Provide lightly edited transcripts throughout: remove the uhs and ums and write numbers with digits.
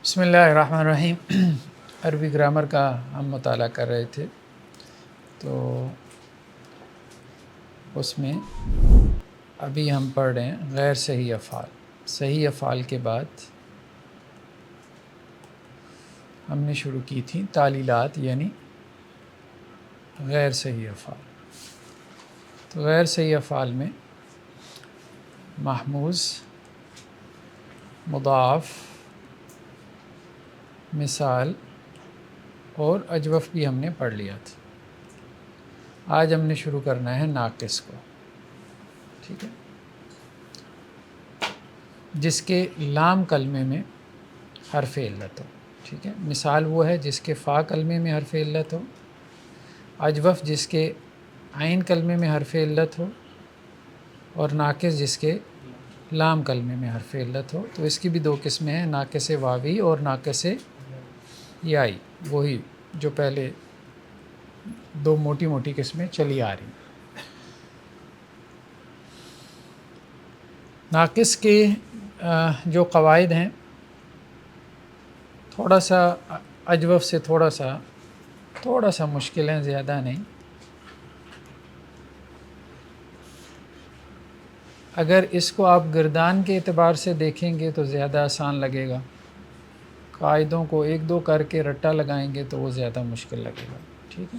بسم اللہ الرحمن الرحیم۔ عربی گرامر کا ہم مطالعہ کر رہے تھے، تو اس میں ابھی ہم پڑھ رہے ہیں غیر صحیح افعال۔ صحیح افعال کے بعد ہم نے شروع کی تھی تعلیلات، یعنی غیر صحیح افعال۔ تو غیر صحیح افعال میں محموز، مضاعف، مثال اور اجوف بھی ہم نے پڑھ لیا تھا۔ آج ہم نے شروع کرنا ہے ناقص کو، ٹھیک ہے، جس کے لام کلمے میں حرف علت ہو، ٹھیک ہے۔ مثال وہ ہے جس کے فا کلمے میں حرف علت ہو، اجوف جس کے عین کلمے میں حرف علت ہو، اور ناقص جس کے لام کلمے میں حرف علت ہو۔ تو اس کی بھی دو قسمیں ہیں، ناقص واوی اور ناقص یائی، وہی جو پہلے دو موٹی موٹی قسمیں چلی آ رہی ہیں۔ ناقص کے جو قواعد ہیں تھوڑا سا اجوف سے تھوڑا سا مشکل ہیں، زیادہ نہیں۔ اگر اس کو آپ گردان کے اعتبار سے دیکھیں گے تو زیادہ آسان لگے گا، قاعدوں کو ایک دو کر کے رٹا لگائیں گے تو وہ زیادہ مشکل لگے گا، ٹھیک ہے۔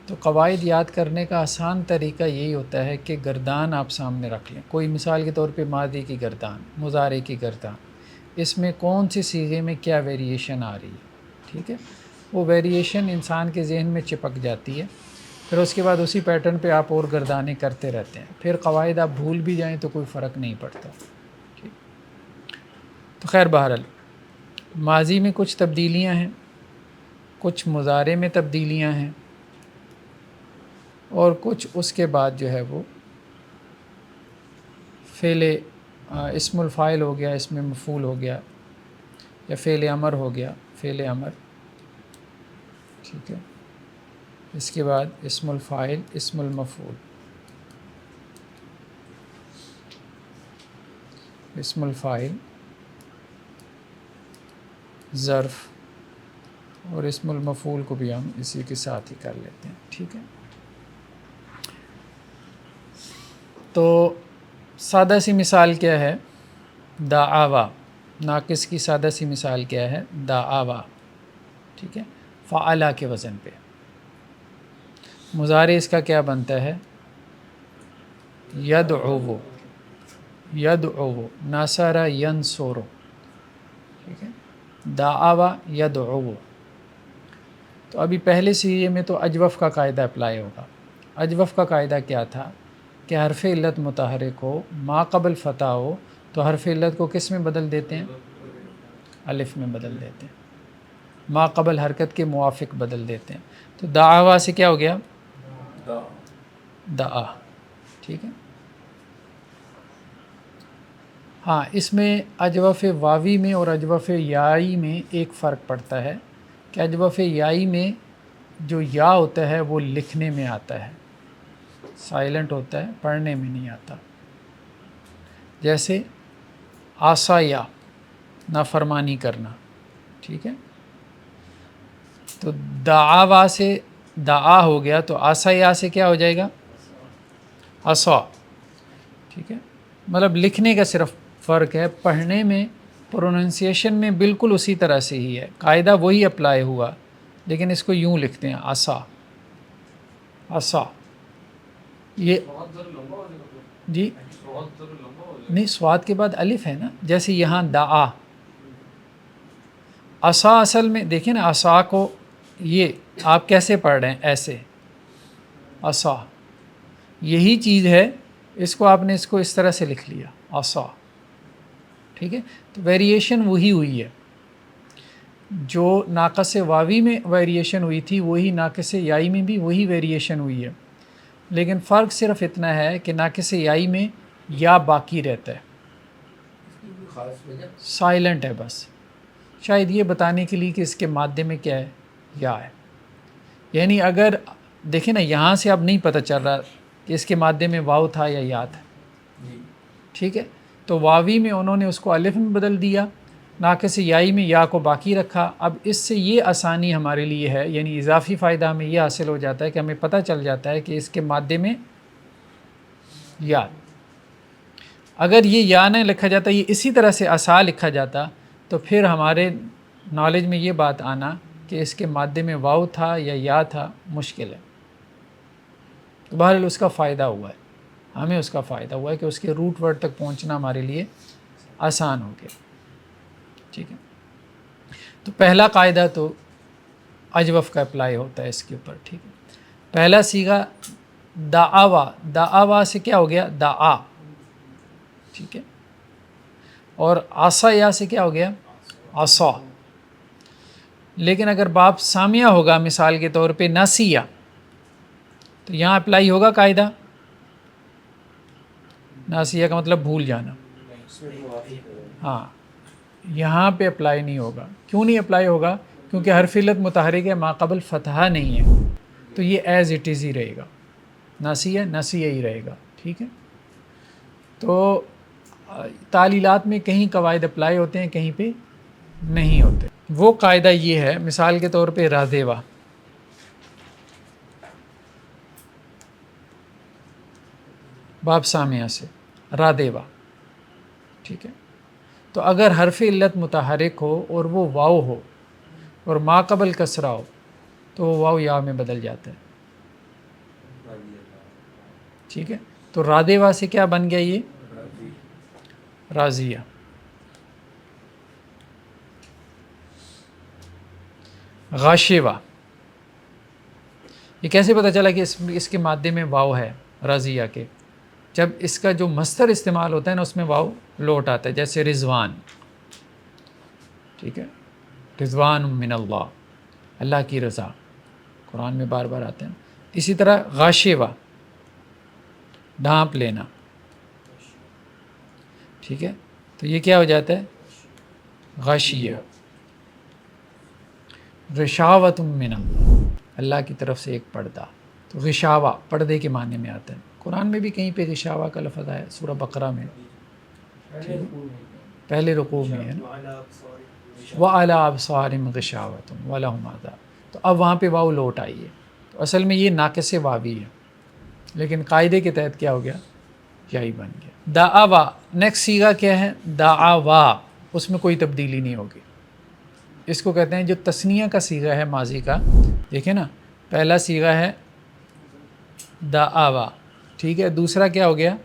تو قواعد یاد کرنے کا آسان طریقہ یہی ہوتا ہے کہ گردان آپ سامنے رکھ لیں۔ کوئی مثال کے طور پہ ماضی کی گردان، مضارع کی گردان، اس میں کون سی صیغے میں کیا ویریشن آ رہی ہے، ٹھیک ہے۔ وہ ویریشن انسان کے ذہن میں چپک جاتی ہے، پھر اس کے بعد اسی پیٹرن پہ آپ اور گردانیں کرتے رہتے ہیں، پھر قواعد آپ بھول بھی جائیں تو کوئی فرق نہیں پڑتا، ٹھیک۔ تو خیر بہرحال ماضی میں کچھ تبدیلیاں ہیں، کچھ مضارع میں تبدیلیاں ہیں، اور کچھ اس کے بعد جو ہے وہ فعل اسم الفاعل ہو گیا، اسم مفعول ہو گیا، یا فعل امر ہو گیا، فعل امر، ٹھیک ہے۔ اس کے بعد اسم الفاعل، اسم المفعول، اسم الفاعل، ظرف، اور اسم المفعول کو بھی ہم اسی کے ساتھ ہی کر لیتے ہیں، ٹھیک ہے۔ تو سادہ سی مثال کیا ہے؟ دعاوا، ناقص کی سادہ سی مثال کیا ہے؟ دعاوا، ٹھیک ہے، فعلا کے وزن پہ۔ مضارع اس کا کیا بنتا ہے؟ یدعو، یدعو، ناصر ینصر، ٹھیک ہے، دعاوا یدعو۔ تو ابھی پہلے صیغے میں تو اجوف کا قاعدہ اپلائی ہوگا۔ اجوف کا قاعدہ کیا تھا کہ حرف علت متحرک ہو، ما قبل فتح ہو تو حرف علت کو کس میں بدل دیتے ہیں؟ الف میں بدل دیتے ہیں، ما قبل حرکت کے موافق بدل دیتے ہیں۔ تو دعوا سے کیا ہو گیا؟ دعا، ٹھیک ہے۔ ہاں، اس میں اجوف واوی میں اور اجوف یائی میں ایک فرق پڑتا ہے کہ اجوف یائی میں جو یا ہوتا ہے وہ لکھنے میں آتا ہے، سائلنٹ ہوتا ہے، پڑھنے میں نہیں آتا۔ جیسے عصایا، نافرمانی کرنا، ٹھیک ہے۔ تو دعوا سے دعا ہو گیا، تو عصایا سے کیا ہو جائے گا؟ عصا، ٹھیک ہے۔ مطلب لکھنے کا صرف فرق ہے، پڑھنے میں پروننسیشن میں بالکل اسی طرح سے ہی ہے، قاعدہ وہی اپلائی ہوا، لیکن اس کو یوں لکھتے ہیں عصا، عصا۔ یہ جی نہیں، سواد کے بعد الف ہے نا، جیسے یہاں دعا، عصا اصل میں دیکھیں نا، عصا کو یہ آپ کیسے پڑھ رہے ہیں؟ ایسے، عصا یہی چیز ہے، اس کو آپ نے اس کو اس طرح سے لکھ لیا عصا، ٹھیک ہے۔ تو ویریشن وہی ہوئی ہے، جو ناقص واوی میں ویریشن ہوئی تھی وہی ناقص یائی میں بھی وہی ویریشن ہوئی ہے، لیکن فرق صرف اتنا ہے کہ ناقص یائی میں یا باقی رہتا ہے، سائلنٹ ہے بس، شاید یہ بتانے کے لیے کہ اس کے مادے میں کیا ہے؟ یا ہے۔ یعنی اگر دیکھیں نا، یہاں سے اب نہیں پتہ چل رہا کہ اس کے مادے میں واو تھا یا یا تھا، ٹھیک ہے۔ تو واوی میں انہوں نے اس کو الف میں بدل دیا، ناقص یائی میں یا کو باقی رکھا. اب اس سے یہ آسانی ہمارے لیے ہے، یعنی اضافی فائدہ ہمیں یہ حاصل ہو جاتا ہے کہ ہمیں پتہ چل جاتا ہے کہ اس کے مادے میں یا. اگر یہ یا نہ لکھا جاتا، یہ اسی طرح سے اسا لکھا جاتا، تو پھر ہمارے نالج میں یہ بات آنا کہ اس کے مادے میں واو تھا یا تھا مشکل ہے. تو بہرحال اس کا فائدہ ہوا ہے، ہمیں اس کا فائدہ ہوا ہے کہ اس کے روٹ ورڈ تک پہنچنا ہمارے لیے آسان ہو گیا. ٹھیک ہے، تو پہلا قاعدہ تو اجوف کا اپلائی ہوتا ہے اس کے اوپر. ٹھیک ہے، پہلا صیغہ دعوا. دعوا سے کیا ہو گیا؟ دعا. ٹھیک ہے، اور عصا یا سے کیا ہو گیا؟ عصا. لیکن اگر باب سامیہ ہوگا مثال کے طور پہ ناسیہ، تو یہاں اپلائی ہوگا قاعدہ. ناسیہ کا مطلب بھول جانا. ہاں، یہاں پہ اپلائی نہیں ہوگا. کیوں نہیں اپلائی ہوگا؟ کیونکہ حرف علت متحرک ہے، ما قبل فتحہ نہیں ہے، تو یہ ایز اٹ از ہی رہے گا. ناسیہ ناسیہ ہی رہے گا. ٹھیک ہے، تو تعلیلات میں کہیں قواعد اپلائی ہوتے ہیں، کہیں پہ نہیں ہوتے. وہ قاعدہ یہ ہے، مثال کے طور پہ رادیوا. باب سامیہ سے رادیوا. ٹھیک ہے، تو اگر حرف علت متحرک ہو اور وہ واو ہو اور ما قبل کسرہ ہو تو وہ واو یا میں بدل جاتا ہے. ٹھیک ہے، تو رادیوا سے کیا بن گیا؟ یہ راضیہ. غاشیوا. یہ کیسے پتہ چلا کہ اس کے مادے میں واو ہے راضیہ کے؟ جب اس کا جو مصدر استعمال ہوتا ہے نا، اس میں واو لوٹ آتا ہے، جیسے رضوان. ٹھیک ہے، رضوان من اللہ، اللہ کی رضا، قرآن میں بار بار آتے ہیں. اسی طرح غاشیوا، ڈھانپ لینا. ٹھیک ہے، تو یہ کیا ہو جاتا ہے؟ غاشیہ. غشاوۃ من اللہ، اللہ کی طرف سے ایک پردہ. تو غشاوہ پردے کے معنی میں آتا ہے. قرآن میں بھی کہیں پہ غشاوہ کا لفظ آیا ہے، سورہ بقرہ میں پہلے رکوع میں ہے نا، وَعَلَىٰ أَبْصَارِهِمْ غِشَاوَةٌ وَلَهُمْ عَذَابٌ. تو اب وہاں پہ واو لوٹ آئی ہے. تو اصل میں یہ ناقص واوی ہے، لیکن قاعدے کے تحت کیا ہو گیا؟ یہی بن گیا. دعوا. نیکسٹ صیغہ کیا ہے؟ دعوا. اس میں کوئی تبدیلی نہیں ہوگی. اس کو کہتے ہیں جو تثنیہ کا صیغہ ہے ماضی کا. دیکھیں نا، پہلا صیغہ ہے دعوا. ٹھیک ہے، دوسرا کیا ہو گیا؟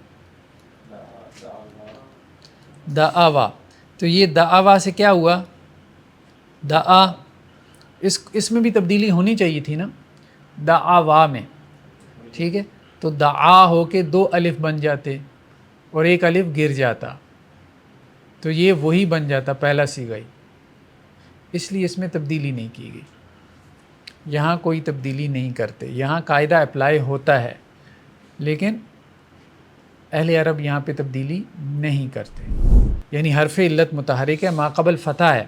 دعوا. تو یہ دعوا سے کیا ہوا؟ دعا. اس میں بھی تبدیلی ہونی چاہیے تھی نا، دعوا میں. ٹھیک ہے، تو دعا ہو کے 2 الف بن جاتے اور 1 الف گر جاتا، تو یہ وہی بن جاتا پہلا صیغہ ہی. اس لیے اس میں تبدیلی نہیں کی گئی. یہاں کوئی تبدیلی نہیں کرتے، یہاں قاعدہ اپلائی ہوتا ہے، لیکن اہل عرب یہاں پہ تبدیلی نہیں کرتے. یعنی حرف علت متحرک ہے، ما قبل فتح ہے،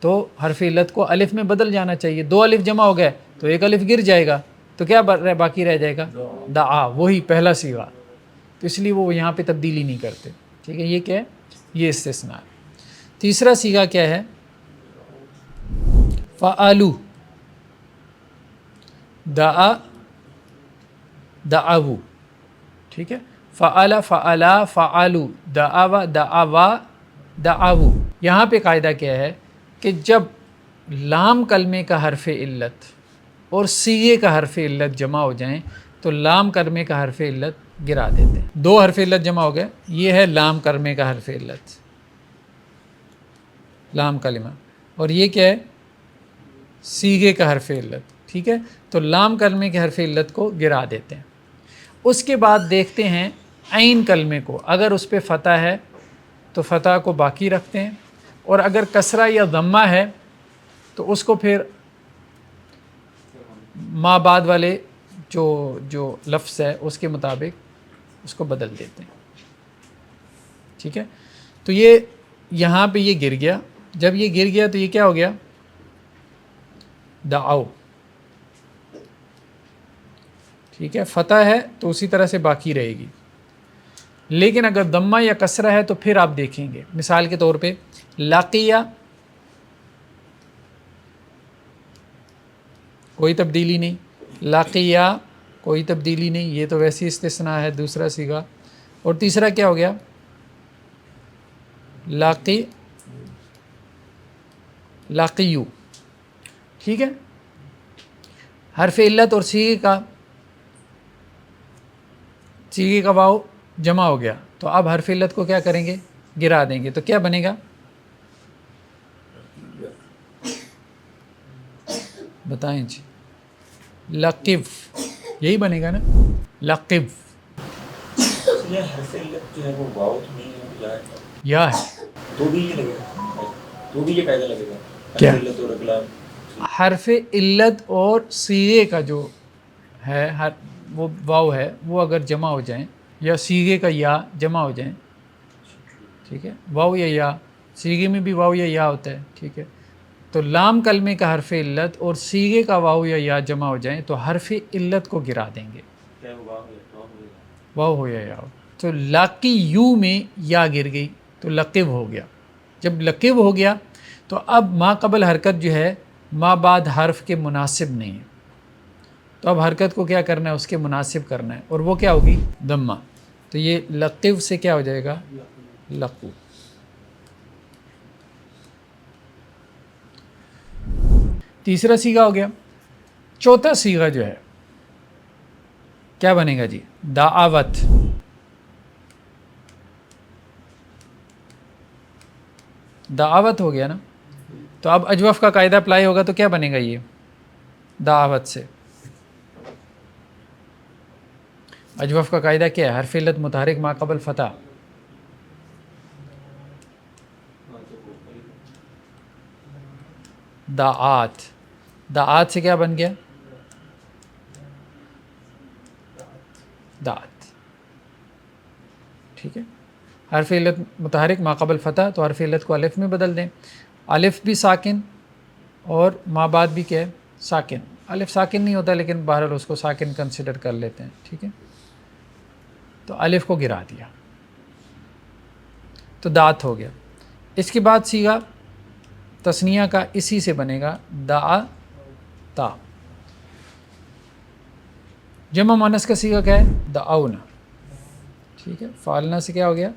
تو حرف علت کو الف میں بدل جانا چاہیے. 2 الف جمع ہو گئے تو 1 الف گر جائے گا، تو کیا باقی رہ جائے گا؟ دعا، وہی پہلا صیغہ. تو اس لیے وہ یہاں پہ تبدیلی نہیں کرتے. ٹھیک ہے، یہ کیا ہے؟ یہ استثناء ہے. تیسرا صیغہ کیا ہے؟ فعلو. دعا، دعو. ٹھیک ہے، فعل، فعلا، فعلو، دعوا، دعوا، دعو. یہاں پہ قاعدہ کیا ہے کہ جب لام کلمے کا حرف علت اور صیغے کا حرف علت جمع ہو جائیں تو لام کلمے کا حرف علت گرا دیتے ہیں. 2 حرف علت جمع ہو گئے، یہ ہے لام کلمے کا حرف علت، لام کلمہ، اور یہ کیا ہے؟ صیغے کا حرف علت. ٹھیک ہے، تو لام کلمے کے حرف علت کو گرا دیتے ہیں. اس کے بعد دیکھتے ہیں عین کلمے کو، اگر اس پہ فتح ہے تو فتح کو باقی رکھتے ہیں، اور اگر کسرہ یا ضمہ ہے تو اس کو پھر ما بعد والے جو لفظ ہے اس کے مطابق اس کو بدل دیتے ہیں. ٹھیک ہے، تو یہ یہاں پہ یہ گر گیا. جب یہ گر گیا تو یہ کیا ہو گیا؟ دعو. ٹھیک ہے، فتح ہے تو اسی طرح سے باقی رہے گی. لیکن اگر دمہ یا کسرہ ہے تو پھر آپ دیکھیں گے. مثال کے طور پہ لقیہ کوئی تبدیلی نہیں، لقیہ کوئی تبدیلی نہیں، یہ تو ویسی استثناء ہے دوسرا صیغہ. اور تیسرا کیا ہو گیا؟ لاقیو. ٹھیک ہے، حرف علت اور صیغے کا واو جمع ہو گیا، تو اب حرف علت کو کیا کریں گے؟ گرا دیں گے. تو کیا بنے گا؟ بتائیں جی. لقف، یہی بنے گا نا، لقف. حرف علت جو ہے وہ واو تو نہیں ہے، یا ہے تو بھی یہ لگے گا، تو بھی یہ قاعدہ لگے گا. کیا؟ حرف علت اور اگلا حرف علت اور صیغے کا جو ہے وہ واو ہے، وہ اگر جمع ہو جائیں یا صیغے کا یا جمع ہو جائیں، ٹھیک ہے، واو یا یا، صیغے میں بھی واو یا یا ہوتا ہے، ٹھیک ہے، تو لام کلمے کا حرف علت اور صیغے کا واو یا یا جمع ہو جائیں تو حرف علت کو گرا دیں گے، واو ہو یا یا ہو. تو لاقی یو میں یا گر گئی تو لقب ہو گیا. جب لقب ہو گیا تو اب ما قبل حرکت جو ہے ما بعد حرف کے مناسب نہیں ہے، تو اب حرکت کو کیا کرنا ہے؟ اس کے مناسب کرنا ہے، اور وہ کیا ہوگی؟ دمہ. تو یہ لقب سے کیا ہو جائے گا؟ لقو. تیسرا صیغہ ہو گیا. چوتھا صیغہ جو ہے کیا بنے گا جی؟ دعوت. دعوت ہو گیا نا، تو اب اجوف کا قاعدہ اپلائی ہوگا تو کیا بنے گا؟ یہ دعوت سے. اجوف کا قاعدہ کیا ہے؟ حرف علت متحرک ما قبل فتح. دعات. دعات سے کیا بن گیا؟ دعات. ٹھیک ہے، حرف علت متحرک ما قبل فتح، تو حرف علت کو الف میں بدل دیں. الف بھی ساکن اور ما بعد بھی کیا ہے؟ ساکن. الف ساکن نہیں ہوتا لیکن بہرحال اس کو ساکن کنسیڈر کر لیتے ہیں، ٹھیک ہے. تو الف کو گرا دیا تو دعت ہو گیا. اس کے بعد صیغہ تثنیہ کا اسی سے بنے گا دعا تا. جمع مؤنث کا صیغہ کیا ہے؟ دعونا. ٹھیک ہے، فعلنا سے کیا ہو گیا؟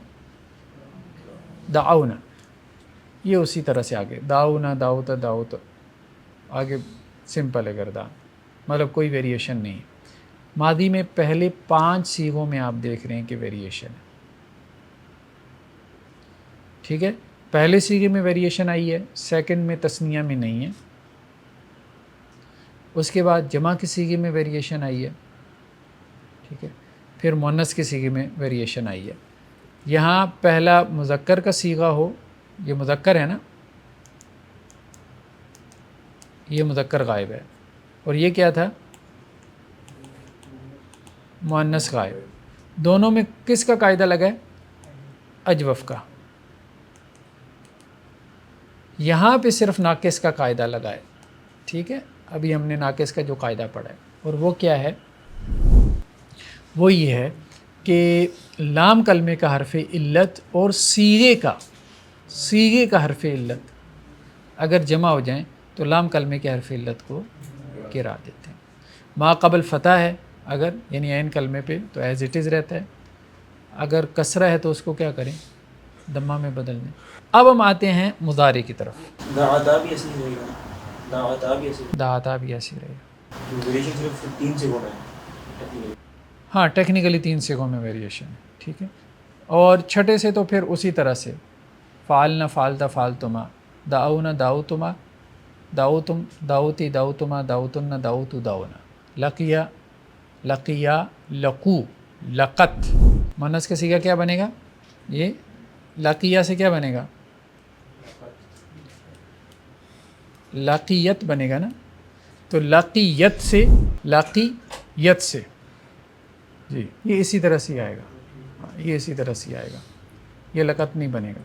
دعونا. یہ اسی طرح سے آگے دعونا دعوتا دعوتا آگے سمپل ہے گردان، مطلب کوئی ویریشن نہیں. ماضی میں پہلے 5 صیغوں میں آپ دیکھ رہے ہیں کہ ویریشن ہے. ٹھیک ہے، پہلے صیغے میں ویریشن آئی ہے، سیکنڈ میں تثنیہ میں نہیں ہے. اس کے بعد جمع کے صیغے میں ویریشن آئی ہے، ٹھیک ہے، پھر مؤنث کے صیغے میں ویریشن آئی ہے. یہاں پہلا مذکر کا صیغہ ہو، یہ مذکر ہے نا، یہ مذکر غائب ہے، اور یہ کیا تھا؟ مؤنث غائب. دونوں میں کس کا قاعدہ لگا ہے؟ اجوف کا. یہاں پہ صرف ناقص کا قاعدہ لگا ہے. ٹھیک ہے، ابھی ہم نے ناقص کا جو قاعدہ پڑھا ہے، اور وہ کیا ہے؟ وہ یہ ہے کہ لام کلمے کا حرف علت اور صیغے کا حرف علت اگر جمع ہو جائیں تو لام کلمے کے حرف علت کو گرا دیتے ہیں. ما قبل فتح ہے اگر، یعنی عین کلمے پہ، تو ایز اٹ از رہتا ہے. اگر کسرہ ہے تو اس کو کیا کریں؟ دمہ میں بدل دیں. اب ہم آتے ہیں مضارع کی طرف. دعوتا بھی ایسے ہی رہے گا، دعوتا بھی ایسے دعوتا بھی ایسی رہے گا. ویریشن صرف 3 سے ہونا ہے. ہاں، ٹیکنیکلی 3 صیغوں میں ویریشن ہے، ٹھیک ہے. اور چھٹے سے تو پھر اسی طرح سے فعلنا فعلتا فعلتما، دعونا دعوتما دعوتم دعوتی دعوتما دعوتن دعوتو دعونا، لقیا لقیا لقو لقت. مؤنث کا صیغہ کیا بنے گا؟ یہ لقیہ سے کیا بنے گا؟ لقیت بنے گا نا. تو لقیت سے جی، یہ اسی طرح سے آئے گا. یہ اسی طرح سے آئے گا، یہ لقت نہیں بنے گا.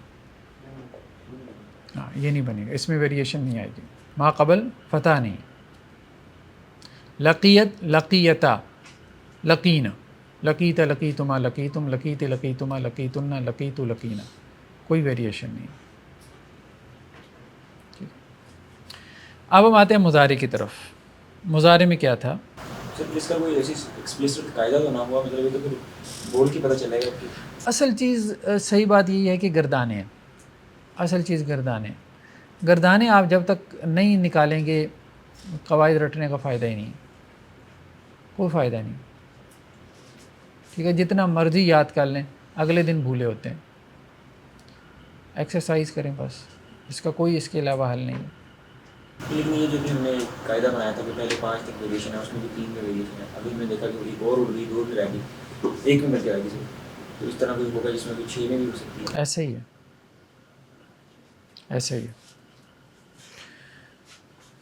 ہاں، یہ نہیں بنے گا، اس میں ویریشن نہیں آئے گی. ما قبل فتح نہیں. لقیت لقیتا لقینا، لقیت لقیتما لقیتم، لقیت لقیتما لقیتن، لقیت لقینا، کوئی ویریشن نہیں. اب ہم آتے ہیں مضارع کی طرف. مضارع میں کیا تھا؟ سر اس کا کوئی ایسی ایکسپلیسٹ قاعدہ تو نہ ہوا، مطلب یہ تو پھر بول کے پتہ چلے گا کہ اصل چیز صحیح بات یہی ہے کہ گردانے ہیں. اصل چیز گردانے. گردانے آپ جب تک نہیں نکالیں گے قواعد رٹنے کا فائدہ ہی نہیں، کوئی فائدہ نہیں. ٹھیک ہے، جتنا مرضی یاد کر لیں اگلے دن بھولے ہوتے ہیں. ایکسرسائز کریں بس، اس کا کوئی اس کے علاوہ حل نہیں ہے. لیکن یہ جو بھی ہم نے قاعدہ بنایا تھا کہ پہلے 5 تک ویریشن ہے، اس میں بھی 3 میں ویریشن ہے. ابھی میں دیکھا کہ ایک اور اڑ گئی، 2 میں رہ گئی، 1 میں مل کے آ گئی. تو اس طرح کوئی ہوگا جس میں کوئی 6 میں بھی ہو سکتی ہے. ایسے ہی ہے، ایسے ہی ہے.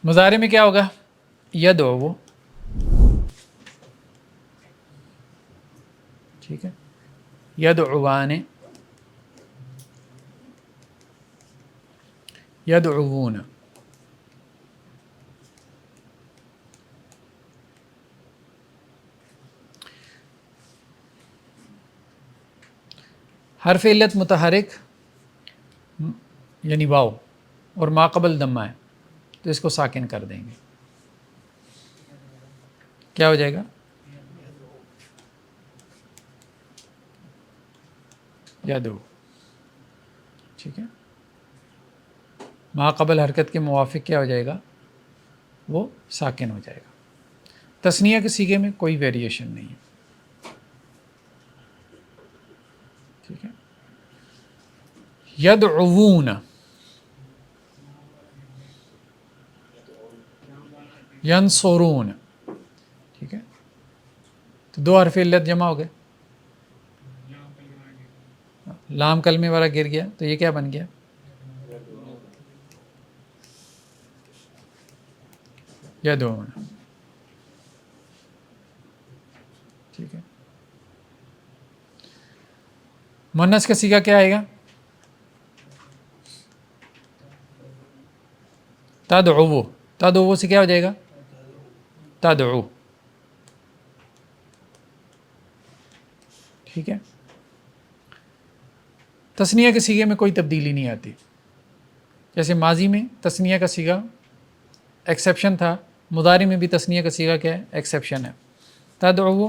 مضارع میں کیا ہوگا؟ یدعو. ٹھیک ہے، یدعوان، یدعوون. حرف علت متحرک یعنی واو اور ما قبل دمہ ہے تو اس کو ساکن کر دیں گے. کیا ہو جائے گا؟ یدعو. ٹھیک ہے، ما قبل حرکت کے موافق کیا ہو جائے گا؟ وہ ساکن ہو جائے گا. تثنیہ کے صیغے میں کوئی ویریشن نہیں ہے. ٹھیک ہے، یدعوون، ینصرون. ٹھیک ہے، تو 2 حرف علت جمع ہو گئے. لام کلمے والا گر گیا تو یہ کیا بن گیا؟ یدعون. ٹھیک ہے، مؤنث کا صیغہ کیا آئے گا؟ تدعو. تدعو سے کیا ہو جائے گا؟ تدعو. ٹھیک ہے، تثنیہ کے صیغے میں کوئی تبدیلی نہیں آتی. جیسے ماضی میں تثنیہ کا صیغہ ایکسیپشن تھا، مضارع میں بھی تثنیہ کا صیغہ کیا ہے؟ ایکسیپشن ہے. تدعو،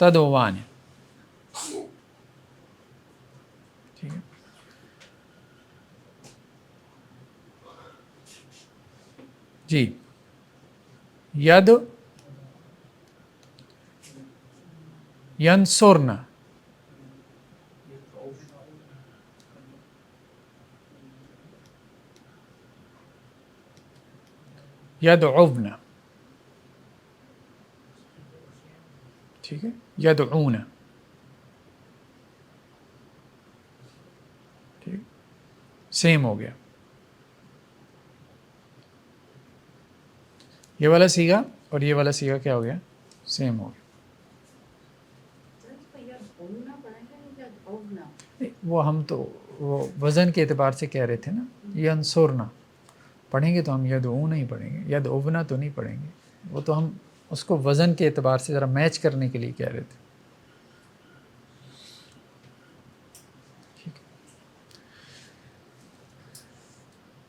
تدعوان. ٹھیک ہے، جی. ید ینصرن، یدعون. ٹھیک ہے، یدعون. ٹھیک، سیم ہو گیا. یہ والا صیغہ اور یہ والا صیغہ کیا ہو گیا؟ سیم ہو گیا. وہ ہم تو وہ وزن کے اعتبار سے کہہ رہے تھے نا، ینصرنا پڑھیں گے تو ہم یدعون نہیں پڑھیں گے، یدعونا تو نہیں پڑھیں گے. وہ تو ہم اس کو وزن کے اعتبار سے ذرا میچ کرنے کے لیے کہہ رہے تھے.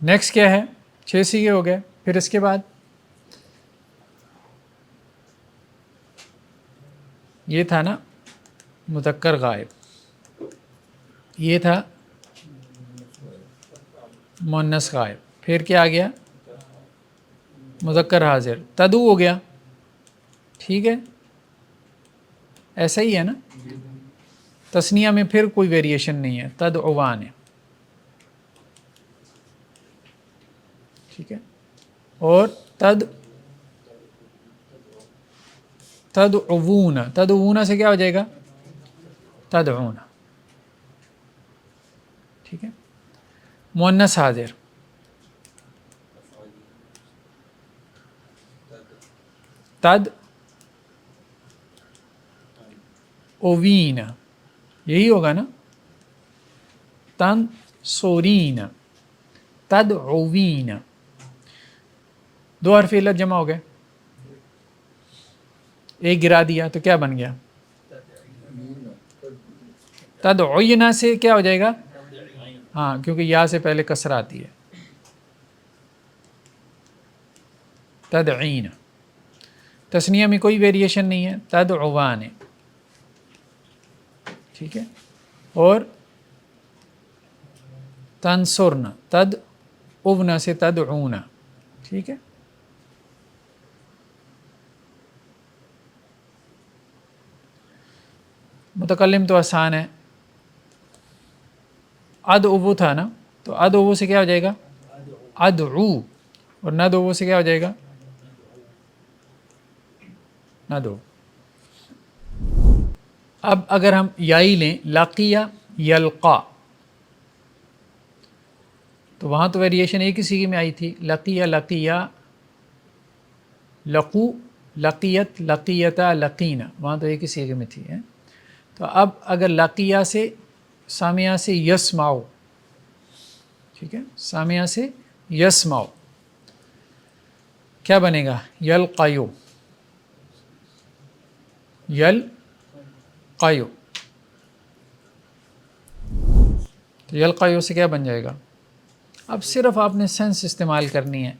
نیکسٹ کیا ہے؟ 6 صیغے ہو گئے. پھر اس کے بعد یہ تھا نا مذکر غائب، یہ تھا مؤنث غائب. پھر کیا آ گیا؟ مذکر حاضر. تدعو ہو گیا. ٹھیک ہے، ایسا ہی ہے نا. تثنیہ میں پھر کوئی ویریشن نہیں ہے، تدعوان ہے. ٹھیک ہے، اور تدعوون. تدعوون سے کیا ہو جائے گا؟ تدعون. ٹھیک ہے، مؤنث حاضر. تد اوین، یہی ہوگا نا. تن سورین، تد اوین. 2 حرف علت جمع ہو گئے. ایک گرا دیا تو کیا بن گیا؟ تدعینا سے کیا ہو جائے گا؟ ہاں، کیونکہ یا سے پہلے کسر آتی ہے. تدعین. تثنیہ میں کوئی ویریشن نہیں ہے، تدعوان. ٹھیک ہے. اور تنصرنا، تدعونا سے تدعونا. ٹھیک ہے. متکلم تو آسان ہے. ادعو تھا نا، تو ادعو سے کیا ہو جائے گا؟ ادعو. اور ندعو سے کیا ہو جائے گا؟ ندعو. اب اگر ہم یائی لیں، لقیہ یلقا، تو وہاں تو ویریشن ایک ہی سیغے میں آئی تھی، لقیہ لقیہ، لقو لقیت لقیتا لقینا، وہاں تو ایک ہی سیغے میں تھی. تو اب اگر لقیہ سے سامعہ سے یسمعو، ٹھیک ہے، سامعہ سے یسمعو، کیا بنے گا؟ یلقیو. یلقیو. تو یلقیو سے کیا بن جائے گا؟ اب صرف آپ نے سینس استعمال کرنی ہے.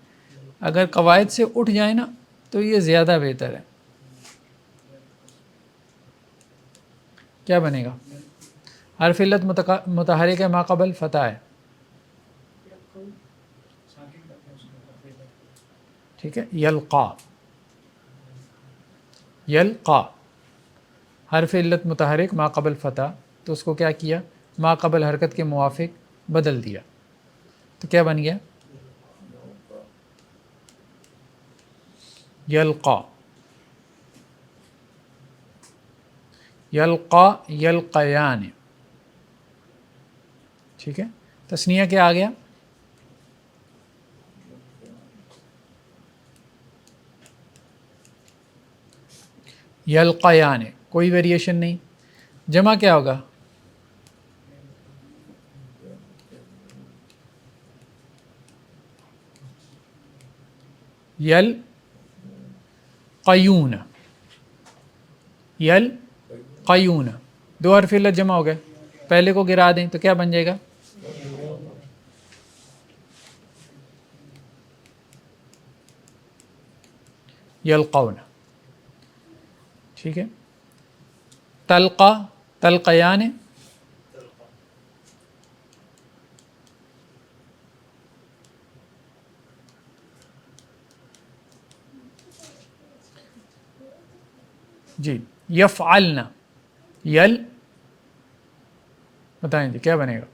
اگر قواعد سے اٹھ جائے نا تو یہ زیادہ بہتر ہے. کیا بنے گا؟ حرف علت متحرک ہے، ما قبل فتح ہے. ٹھیک ہے. یلقا، یلقا حرف علت متحرک ما قبل فتح، تو اس کو کیا کیا؟ ما قبل حرکت کے موافق بدل دیا. تو کیا بن گیا؟ یلقا. یلقا یلقیان. ٹھیک ہے. تثنیہ کیا آ گیا؟ یلقیان. کوئی ویریشن نہیں. جمع کیا ہوگا؟ یلقیون. یلقیون. دو حرف علت جمع ہو گئے، پہلے کو گرا دیں تو کیا بن جائے گا؟ یلقون. ٹھیک ہے. تلقا تلقیان. جی. یفعلن. بتائیں جی کیا بنے گا؟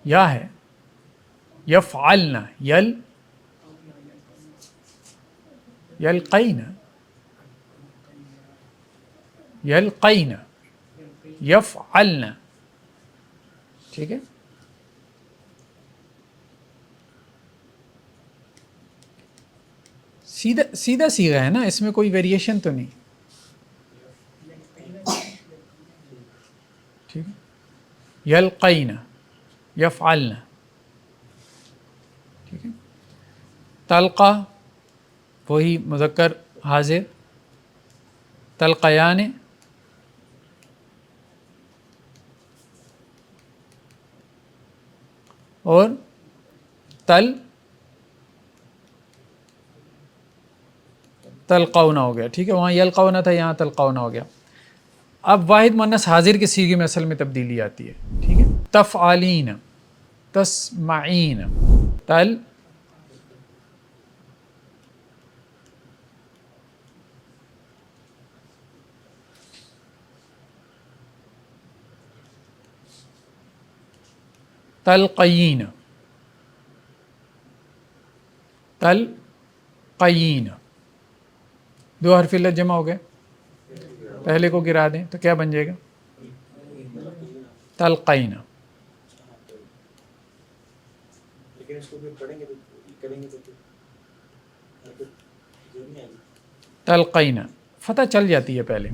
یا ہے. یفعلن یلقین. یلقین. یفعلن. ٹھیک ہے. سیدھا سیدھا ہے نا، اس میں کوئی ویریشن تو نہیں. ٹھیک ہے. یلقین یفعلن. ٹھیک ہے. تلقا وہی مذکر حاضر. تلقیان. اور تلقونا ہو گیا. ٹھیک ہے. وہاں یلقونا تھا، یہاں تلقونا ہو گیا. اب واحد مؤنث حاضر کے صیغے میں اصل میں تبدیلی آتی ہے. ٹھیک ہے. تفعلین، تسمعین، تلقین. تلقین. دو حرف علت جمع ہو گئے، پہلے کو گرا دیں تو کیا بن جائے گا؟ تلقین. تلقین. فتح چل جاتی ہے پہلے.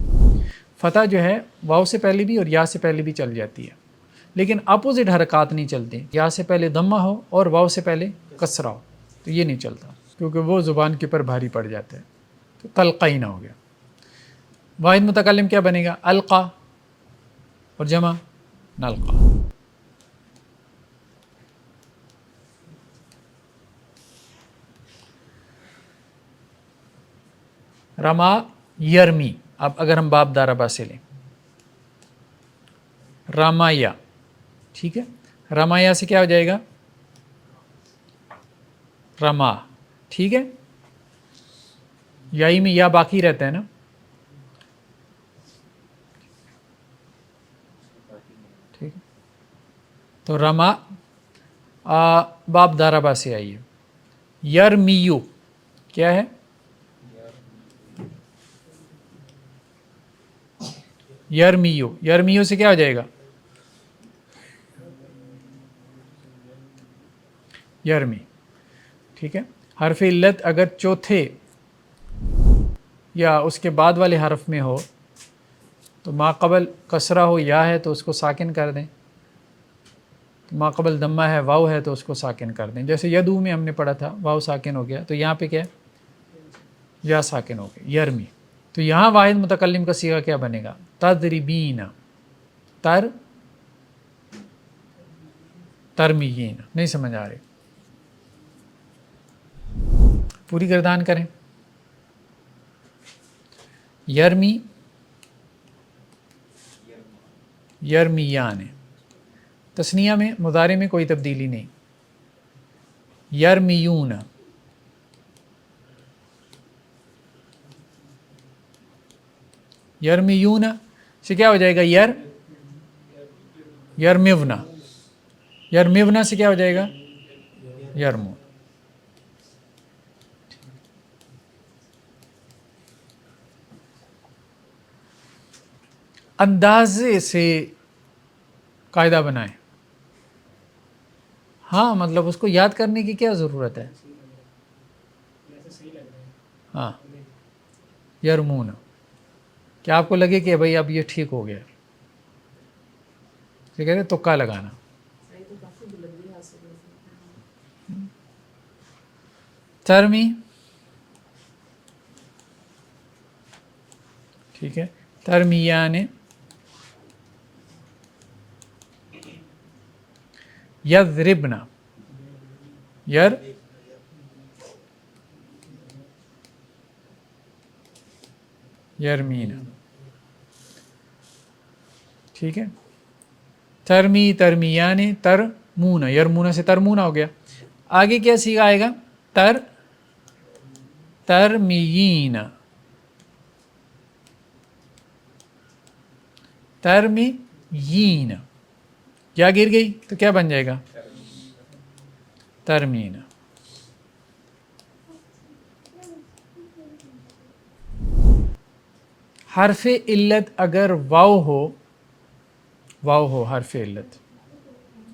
فتح جو ہے واو سے پہلے بھی اور یا سے پہلے بھی چل جاتی ہے، لیکن اپوزٹ حرکات نہیں چلتے. یا سے پہلے ضمہ ہو اور واو سے پہلے کسرہ ہو تو یہ نہیں چلتا. کیونکہ وہ زبان کے پر بھاری پڑ جاتا ہے. تو تلقین ہو گیا. واحد متکلم کیا بنے گا؟ القا، اور جمع نلقا. رما یرمی. اب اگر ہم باب دارا با سے لیں، رامایا، ٹھیک ہے، رامایا سے کیا ہو جائے گا؟ رما، ٹھیک ہے. یائی میں یا باقی رہتا ہے نا. ٹھیک ہے، تو رما باب دارا با سے آئیے. یرمیو کیا ہے؟ یرمیو. یرمیو سے کیا ہو جائے گا؟ یرمی، ٹھیک ہے. حرف علت اگر چوتھے یا اس کے بعد والے حرف میں ہو تو ما قبل کسرہ ہو یا ہے تو اس کو ساکن کر دیں، ما قبل دمہ ہے واو ہے تو اس کو ساکن کر دیں. جیسے یدو میں ہم نے پڑھا تھا واو ساکن ہو گیا، تو یہاں پہ کیا ہے؟ یا ساکن ہو گیا، یرمی. تو یہاں واحد متکلم کا صیغہ کیا بنے گا؟ تضربین، ترمیین. نہیں سمجھ آ رہی؟ پوری گردان کریں. یرمی، یرمیان. تثنیہ میں مضارع میں کوئی تبدیلی نہیں. یرمیون، یرمیون سے کیا ہو جائے گا؟ یرمیونا. یرمیونا سے کیا ہو جائے گا؟ یرمون. اندازے سے قاعدہ بنائیں. ہاں مطلب اس کو یاد کرنے کی کیا ضرورت ہے؟ ہاں یرمون، کیا آپ کو لگے کہ بھائی اب یہ ٹھیک ہو گیا، ٹھیک ہے، تکا لگانا. ترمی، ٹھیک ہے. ترمیان، یضربنا، یرمین، ٹھیک ہے. ترمی، ترمیان، ترمون. یرمون سے ترمون ہو گیا. آگے کیا صیغہ آئے گا؟ ترمیین، ترمیین. یا گر گئی تو کیا بن جائے گا؟ ترمین. حرف علت اگر واو ہو حرف علت،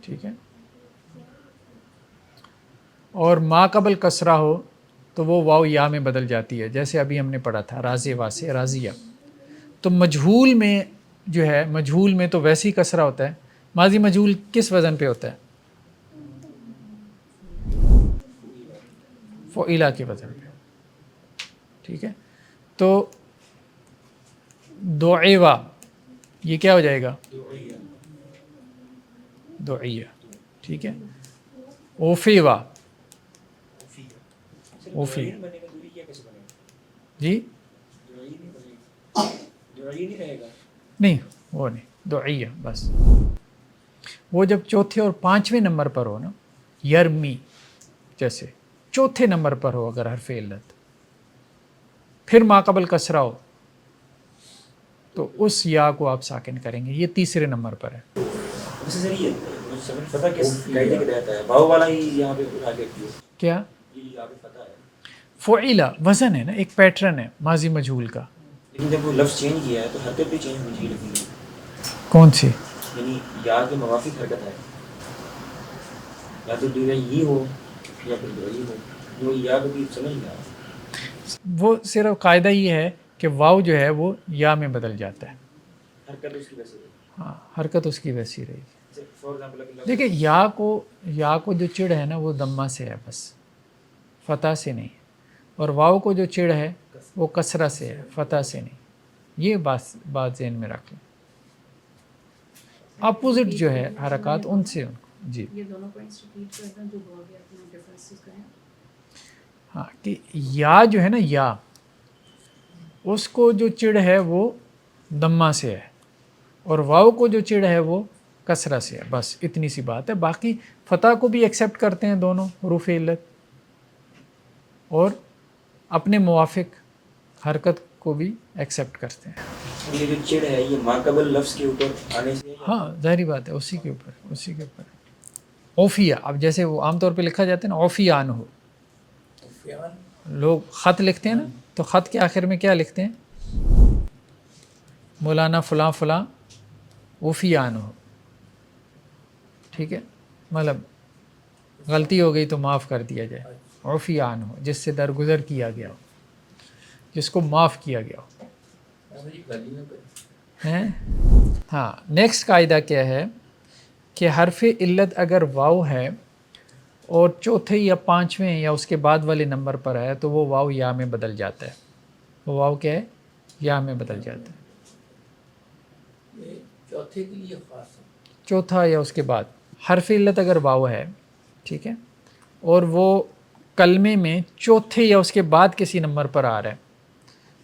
ٹھیک ہے، اور ما قبل کسرہ ہو تو وہ واو یا میں بدل جاتی ہے. جیسے ابھی ہم نے پڑھا تھا راضی واسے راضیہ. تو مجہول میں جو ہے، مجہول میں تو ویسے ہی کسرہ ہوتا ہے. ماضی مجہول کس وزن پہ ہوتا ہے؟ فعیلہ کے وزن پہ، ٹھیک ہے. تو دعیوا یہ کیا ہو جائے گا؟ دعیہ، ٹھیک ہے. اوفیوا، اوفی، جی نہیں وہ نہیں، دعیہ بس. وہ جب چوتھے اور پانچویں نمبر پر ہو نا، یرمی جیسے چوتھے نمبر پر ہو اگر حرف علت، پھر ما قبل کسرہ ہو تو اس یا کو آپ ساکن کریں گے. یہ تیسرے نمبر پر ہے. کیا؟ فعیلہ وزن ہے نا، ایک پیٹرن ہے ماضی مجہول کا. لیکن جب وہ لفظ چینج کیا ہے تو حرکت بھی چینج ہونی چاہیے لگی ہے. کون سی؟ یعنی یا کے موافق حرکت ہے، یا تو یہ ہو یا پھر یہ ہو. وہ یا کو بھی سمجھ گیا. وہ صرف قاعدہ یہ ہے کہ واو جو ہے وہ یا میں بدل جاتا ہے. حرکت اس کی ویسے رہی. ہاں حرکت اس کی ویسی رہے گی. فور ایگزامپل دیکھیں یا کو جو چڑ ہے نا وہ دمہ سے ہے بس. فتح سے نہیں, اور واو کو جو چڑ ہے وہ کسرہ سے ہے, فتح سے نہیں. یہ بات ذہن میں رکھ لیں. اپوزٹ جو ہے حرکات ان سے جی یہ دونوں پوائنٹس ریپیٹ کرنا جو بول گیا اپنے ڈفرینسز کریں. ہاں کہ یا جو ہے نا, یا اس کو جو چڑ ہے وہ دمہ سے ہے, اور واو کو جو چڑ ہے وہ کسرہ سے ہے. بس اتنی سی بات ہے. باقی فتح کو بھی ایکسیپٹ کرتے ہیں دونوں حروف علت, اور اپنے موافق حرکت کو بھی ایکسیپٹ کرتے ہیں. یہ جو چڑ ہے یہ ماقبل لفظ کے اوپر آنے سے ہاں ظاہری بات ہے, اسی کے اوپر. اوفیہ, اب جیسے وہ عام طور پہ لکھا جاتا ہے نا اوفیہ عنہ, لوگ خط لکھتے ہیں نا, تو خط کے آخر میں کیا لکھتے ہیں؟ مولانا فلاں فلاں اوفیہ عنہ. ٹھیک ہے, مطلب غلطی ہو گئی تو معاف کر دیا جائے. اوفیہ عنہ, جس سے درگزر کیا گیا ہو, جس کو معاف کیا گیا ہو. ہیں ہاں. نیکسٹ قاعدہ کیا ہے کہ حرف علت اگر واو ہے اور چوتھے یا پانچویں یا اس کے بعد والے نمبر پر ہے تو وہ واو یا میں بدل جاتا ہے. وہ واو کیا ہے؟ یا میں بدل جاتا ہے. چوتھے کے لیے خاص ہے. چوتھا یا اس کے بعد حرف علت اگر واو ہے, ٹھیک ہے, اور وہ کلمے میں چوتھے یا اس کے بعد کسی نمبر پر آ رہا ہے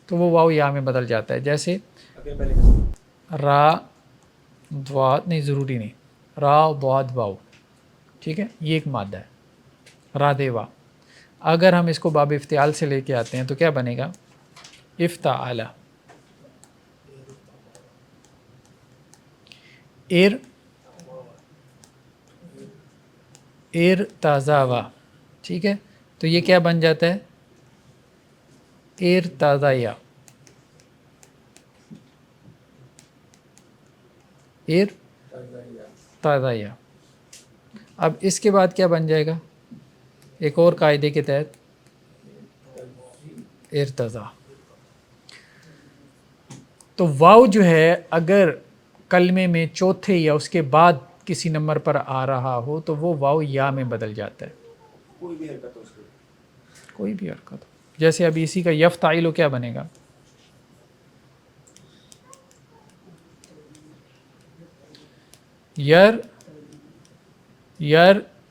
تو وہ واو یا میں بدل جاتا ہے. جیسے را ضاد, نہیں ضروری نہیں, را ضاد واو, ٹھیک ہے, یہ ایک مادہ ہے را دے وا. اگر ہم اس کو باب افتعال سے لے کے آتے ہیں تو کیا بنے گا؟ افتعال. ارتضاوا, ٹھیک ہے, تو یہ کیا بن جاتا ہے؟ ارتضیا. ارتضیا. اب اس کے بعد کیا بن جائے گا ایک اور قاعدے کے تحت؟ ارتضا. تو واو جو ہے اگر کلمے میں چوتھے یا اس کے بعد کسی نمبر پر آ رہا ہو تو وہ واو یا میں بدل جاتا ہے. کوئی بھی حرکت ہو اس کی, کوئی بھی حرکت ہو. جیسے ابھی اسی کا یفتعلو کیا بنے گا؟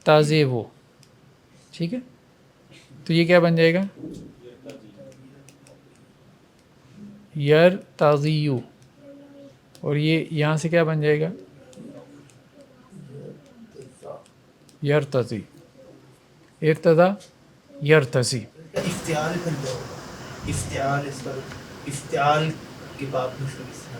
تازیو, ٹھیک ہے, تو یہ کیا بن جائے گا؟ تازیو. اور یہ یہاں سے کیا بن جائے گا؟ یرتضی. ارتضا یرتضی. افتعال بنتا ہوگا. افتعال اس پر افتعال کے باب میں اس کو کس طرح؟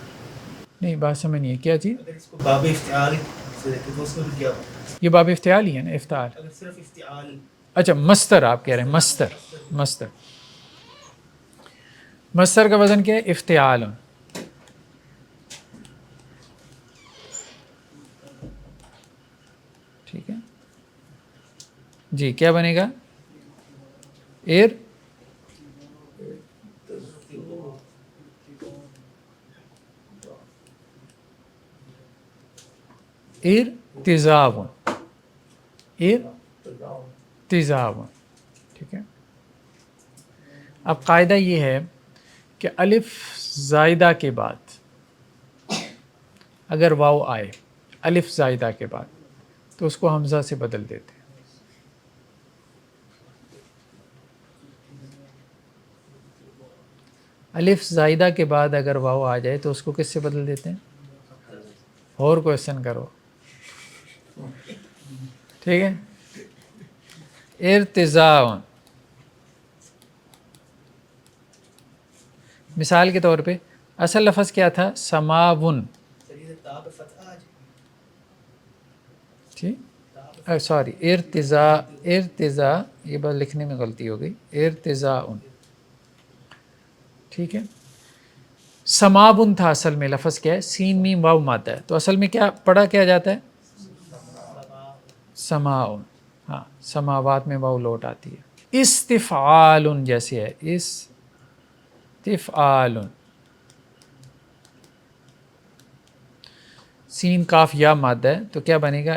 نہیں بات سمجھنی ہے کیا چیز؟ اگر اس کو باب افتعال سے دیکھیں تو اس میں بھی کیا ہوگا؟ یہ باب افتعال ہی ہے نا, افتعال. اگر صرف افتعال, اچھا مستر آپ کہہ رہے ہیں, مستر. مستر کا وزن کیا ہے؟ افتعال. ٹھیک ہے جی, کیا بنے گا؟ ارتضاء. ٹھیک ہے. اب قاعدہ یہ ہے کہ الف زائدہ کے بعد اگر واو آئے الف زائدہ کے بعد تو اس کو حمزہ سے بدل دیتے ہیں. الف زائدہ کے بعد اگر واو آ جائے تو اس کو کس سے بدل دیتے ہیں؟ اور کوشچن کرو, ٹھیک ہے. ارتضاء. مثال کے طور پہ اصل لفظ کیا تھا؟ سماون. ٹھیک, سوری ارتضاء, یہ بات لکھنے میں غلطی ہو گئی, ارتضاء. ٹھیک ہے. سمابن تھا اصل میں لفظ کیا ہے؟ سین میم واو مادہ ہے, تو اصل میں کیا پڑھا کیا جاتا ہے؟ سماؤن. ہاں, سماوات میں واو لوٹ آتی ہے. استفعال جیسے ہے, استفعال. سین کاف یا مادہ ہے تو کیا بنے گا؟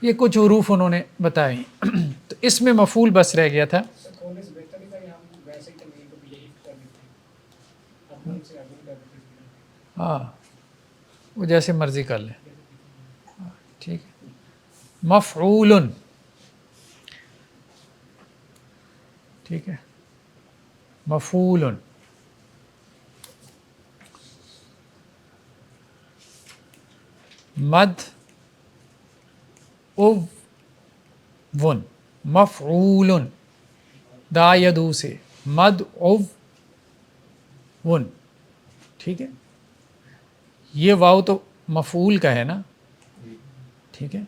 یہ کچھ حروف انہوں نے بتائے ہیں۔ تو اس میں مفعول بس رہ گیا تھا۔ کھولنے سے بہتر نہیں تھا کہ ہم ویسے ہی تنوین کو بھی یہی کر دیتے ہیں، اپنے ان سے آگے کر دیتے ہیں۔ ہاں وہ جیسے مرضی کر لیں، ٹھیک ہے۔ مفعول، ٹھیک ہے، مفعول، مد او ون، مفعول، دا یدو سے مد او ون، ٹھیک ہے۔ یہ واو تو مفعول کا ہے نا، ٹھیک ہے۔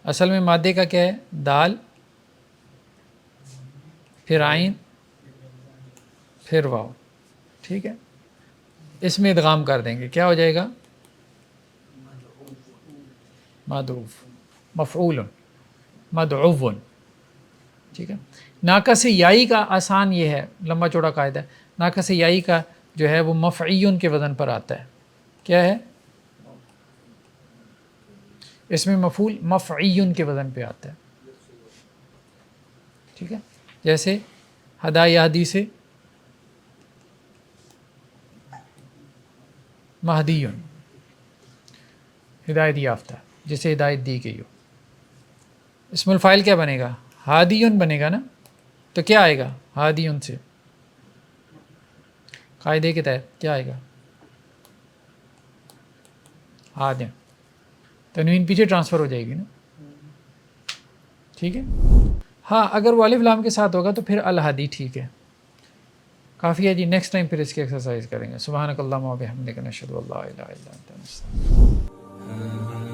اصل میں مادے کا کیا ہے؟ دال، پھر عین، پھر واو، ٹھیک ہے۔ اس میں ادغام کر دیں گے، کیا ہو جائے گا؟ مدعوف، مفعول، مدعو، ٹھیک ہے۔ ناقص یائی کا آسان یہ ہے، لمبا چوڑا قاعدہ ہے، ناقص یائی کا جو ہے وہ مفعیون کے وزن پر آتا ہے۔ کیا ہے؟ اس میں مفعول مفعیون کے وزن پہ آتا ہے، ٹھیک ہے۔ جیسے ہدا یہدی سے مہدیون، ہدایت یافتہ، جسے ہدایت دی گئی ہو۔ اسم الفاعل کیا بنے گا؟ ہادیون بنے گا نا، تو کیا آئے گا؟ ہادیون سے قاعدے کے تحت کیا آئے گا؟ ہادیون، تنوین پیچھے ٹرانسفر ہو جائے گی نا، ٹھیک ہے۔ ہاں اگر وہ الف لام کے ساتھ ہوگا تو پھر الہادی ٹھیک ہے، کافی ہے جی۔ نیکسٹ ٹائم پھر اس کی ایکسرسائز کریں گے۔ سبحانک اللہم و بحمدک، نشہد ان لا الہ الا انت، نستغفرک۔